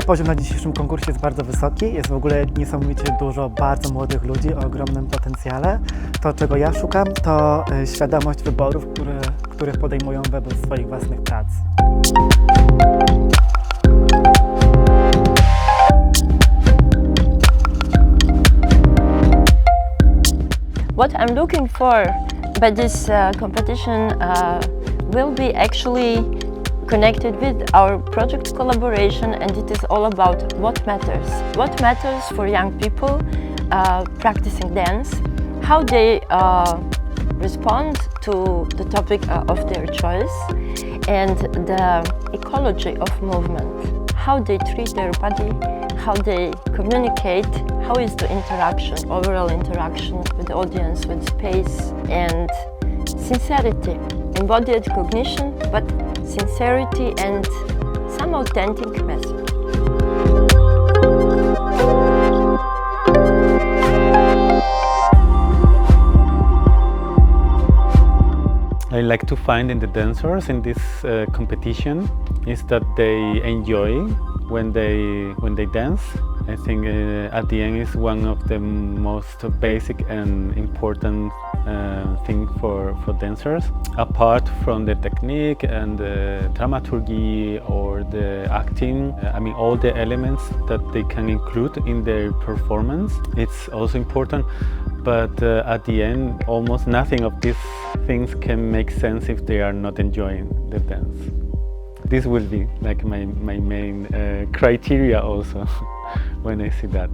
Poziom na dzisiejszym konkursie jest bardzo wysoki, jest w ogóle niesamowicie dużo bardzo młodych ludzi o ogromnym potencjale. To, czego ja szukam, to świadomość wyborów, których podejmują według swoich własnych prac. What I'm looking for by this competition will be actually connected with our project collaboration, and it is all about what matters. What matters for young people practicing dance, how they respond to the topic of their choice, and the ecology of movement, how they treat their body, how they communicate, how is the interaction, overall interaction with the audience, with space, and sincerity, embodied cognition, but sincerity and some authentic message. I like to find in the dancers in this competition is that they enjoy when they dance. I think at the end is one of the most basic and important thing for dancers. Apart from the technique and the dramaturgy or the acting, I mean all the elements that they can include in their performance, it's also important. But at the end, almost nothing of these things can make sense if they are not enjoying the dance. This will be like my main criteria also when I see that.